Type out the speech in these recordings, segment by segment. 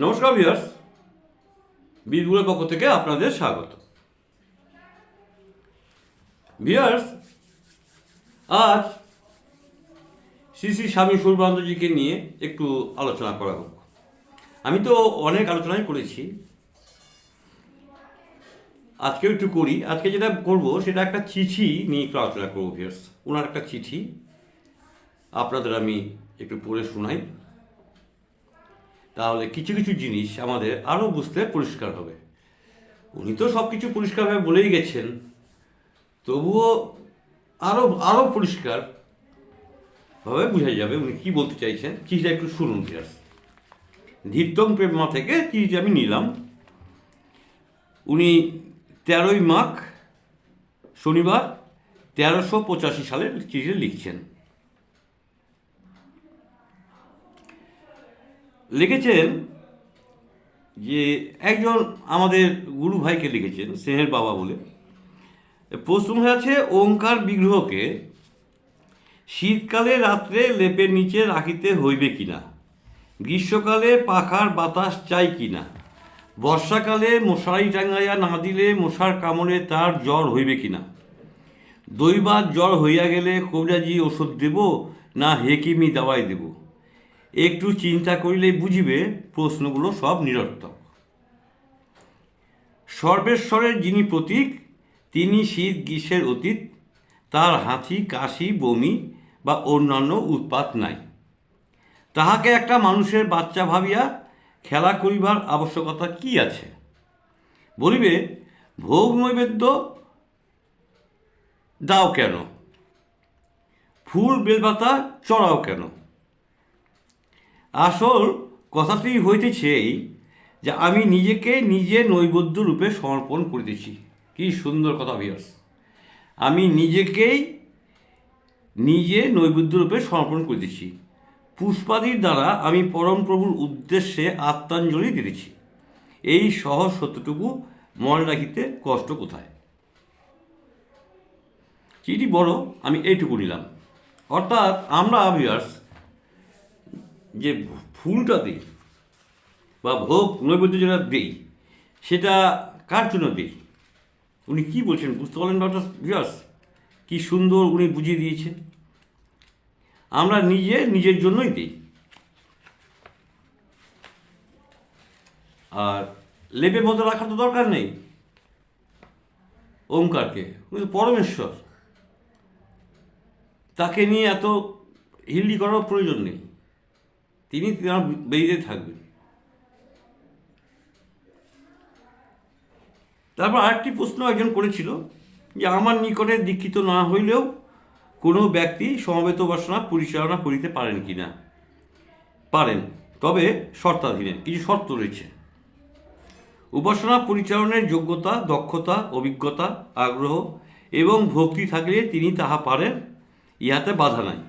নমস্কার ভিউয়ার্স, বীরগুলোর পক্ষ থেকে আপনাদের স্বাগত। ভিউয়ার্স, আজ শ্রী শ্রী স্বামী সূর্বানন্দজিকে নিয়ে একটু আলোচনা করা হোক। আমি তো অনেক আলোচনাই করেছি, আজকেও একটু করি। আজকে যেটা করব সেটা একটা চিঠি নিয়ে একটু আলোচনা করবো। ভিউয়ার্স, ওনার একটা চিঠি আপনাদের আমি একটু পড়ে শোনাই, তাহলে কিছু কিছু জিনিস আমাদের আরও বুঝতে পরিষ্কার হবে। উনি তো সব কিছু পরিষ্কারভাবে বলেই গেছেন, তবুও আরও আরও পরিষ্কারভাবে বোঝা যাবে উনি কী বলতে চাইছেন। চিঠিটা একটু শুনুন ভিউয়ার্স। ধীরতম প্রেমা থেকে চিঠি আমি নিলাম। উনি 13ই মাঘ শনিবার 1385 সালের চিঠি লিখছেন। লিখেছেন যে একজন আমাদের গুরু ভাইকে লিখেছেন, স্নেহের বাবা বলে। প্রশ্ন হয়ে আছে, ওঙ্কার বিগ্রহকে শীতকালে রাত্রে লেপের নিচে রাখিতে হইবে কিনা, গ্রীষ্মকালে পাখার বাতাস চাই কিনা, বর্ষাকালে মশারি টাঙ্গাইয়া না দিলে মশার কামড়ে তার জ্বর হইবে কিনা, দৈবাত জ্বর হইয়া গেলে কবিরাজি ওষুধ দেব না হেকিমি দাওয়াই দেব, একটু চিন্তা করিলে বুঝিবে প্রশ্নগুলো সব নিরর্থক। সর্বেশ্বরের যিনি প্রতীক, তিনি শীত গ্রীষ্মের অতীত, তার হাঁচি কাশি বমি বা অন্যান্য উৎপাত নাই। তাহাকে একটা মানুষের বাচ্চা ভাবিয়া খেলা করিবার আবশ্যকতা কি আছে? বলিবে, ভোগ নৈবেদ্য দাও কেন, ফুল বেলপাতা চড়াও কেন? আসল কথাটি হইতেছে এই যে আমি নিজেকে নিজে নৈবেদ্য রূপে সমর্পণ করিতেছি। কি সুন্দর কথা ভিউয়ার্স! আমি নিজেকেই নিজে নৈবেদ্য রূপে সমর্পণ করিতেছি। পুষ্পাদির দ্বারা আমি পরম প্রভুর উদ্দেশ্যে আত্মাঞ্জলি দিতেছি। এই সহজ সত্যটুকু মনে রাখিতে কষ্ট কোথায়? চিঠি বড়, আমি এইটুকু নিলাম। অর্থাৎ আমরা ভিউয়ার্স যে ফুলটা দিই বা ভোগ নৈবেদ্য যেটা দিই, সেটা কার জন্য দিই? উনি কি বলছেন বুঝতে পারলেন ব্যাপারটা ভিউয়ার্স? কি সুন্দর উনি বুঝিয়ে দিয়েছেন। আমরা নিজের জন্যই দিই। আর লেপের মধ্যে রাখার তো দরকার নেই ওঙ্কারকে। উনি তো পরমেশ্বর, তাকে নিয়ে এত হিল্লি করার প্রয়োজন নেই। তিনি তাঁর বেরিয়ে থাকবেন। তারপর আরেকটি প্রশ্ন একজন করেছিল যে আমার নিকটে দীক্ষিত না হইলেও কোনো ব্যক্তি সমবেত উপাসনা পরিচালনা করিতে পারেন কি না? পারেন, তবে শর্তাধীনে। কিছু শর্ত রয়েছে। উপাসনা পরিচালনের যোগ্যতা, দক্ষতা, অভিজ্ঞতা, আগ্রহ এবং ভক্তি থাকলে তিনি তাহা পারেন, ইহাতে বাধা নাই।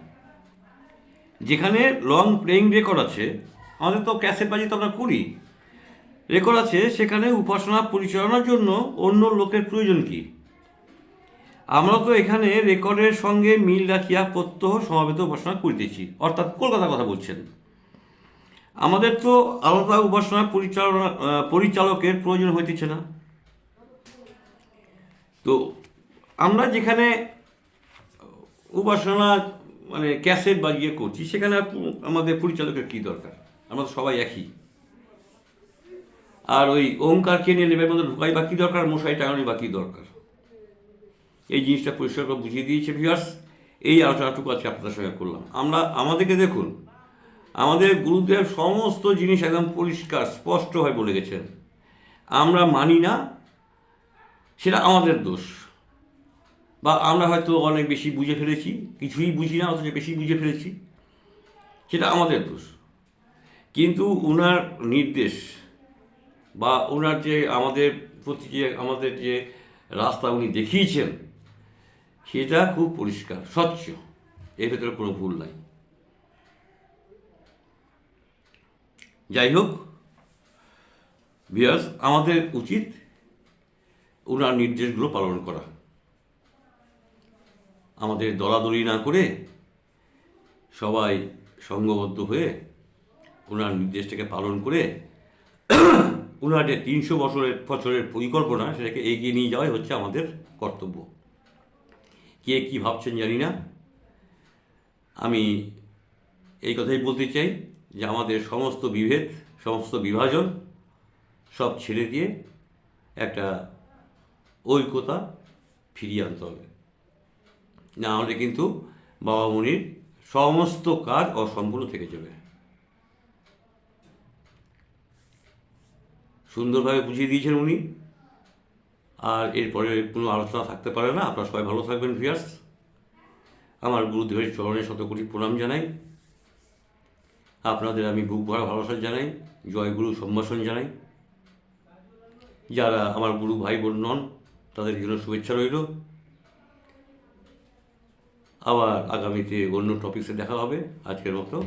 যেখানে লং প্লেয়িং রেকর্ড আছে, আমাদের তো ক্যাসেট বাজি তো আমরা করি, রেকর্ড আছে, সেখানে উপাসনা পরিচালনার জন্য অন্য লোকের প্রয়োজন কি? আমরা তো এখানে রেকর্ডের সঙ্গে মিল রাখিয়া প্রত্যহ সমাবেত উপাসনা করিতেছি। অর্থাৎ কলকাতার কথা বলছেন। আমাদের তো আলাদা উপাসনা পরিচালকের প্রয়োজন হইতেছে না। তো আমরা যেখানে উপাসনা মানে ক্যাসেট বাজিয়ে করছি, সেখানে আমাদের পরিচালকের কী দরকার? আমরা তো সবাই একই। আর ওই ওঙ্কারকে নিয়ে লেবের মধ্যে ঢুকাই বা কী দরকার, মশাই টাঙানি বা কী দরকার? এই জিনিসটা পরিষ্কার করে বুঝিয়ে দিয়েছে ভিউয়ার্স। এই আলোচনাটুকু আজকে আপনাদের সঙ্গে করলাম। আমাদেরকে দেখুন, আমাদের গুরুদেব সমস্ত জিনিস একদম পরিষ্কার স্পষ্টভাবে বলে গেছেন। আমরা মানি না, সেটা আমাদের দোষ। বা আমরা হয়তো অনেক বেশি বুঝে ফেলেছি, কিছুই বুঝি না অথচ বেশি বুঝে ফেলেছি, সেটা আমাদের দোষ। কিন্তু ওনার নির্দেশ বা ওনার যে আমাদের প্রতি যে আমাদের যে রাস্তা উনি দেখিয়েছেন, সেটা খুব পরিষ্কার স্বচ্ছ, এর ভেতরে কোনো ভুল নাই। যাই হোক ভিউয়ার্স, আমাদের উচিত ওনার নির্দেশগুলো পালন করা। আমাদের দলাদলি না করে সবাই সঙ্গবদ্ধ হয়ে ওনার নির্দেশটাকে পালন করে ওনার যে 300 বছরের পরিকল্পনা, সেটাকে এগিয়ে নিয়ে যাওয়াই হচ্ছে আমাদের কর্তব্য। কে কী ভাবছেন জানি না, আমি এই কথাই বলতে চাই যে আমাদের সমস্ত বিভেদ, সমস্ত বিভাজন সব ছেড়ে দিয়ে একটা ঐক্যতা ফিরিয়ে আনতে হবে। না হলে কিন্তু বাবা মনির সমস্ত কাজ অসম্পূর্ণ থেকে যাবে। সুন্দরভাবে বুঝিয়ে দিয়েছেন উনি, আর এরপরে কোনো আলোচনা থাকতে পারে না। আপনারা সবাই ভালো থাকবেন ভিউয়ার্স। আমার গুরুদেবের চরণে শতকোটি প্রণাম জানাই। আপনাদের আমি বুক ভরা ভালোবাসা জানাই, জয়গুরু সম্ভাষণ জানাই। যারা আমার গুরু ভাই বোন নন, তাদের জন্য শুভেচ্ছা রইল। আবার আগামীতে অন্য টপিকসে দেখা হবে। আজকের মতো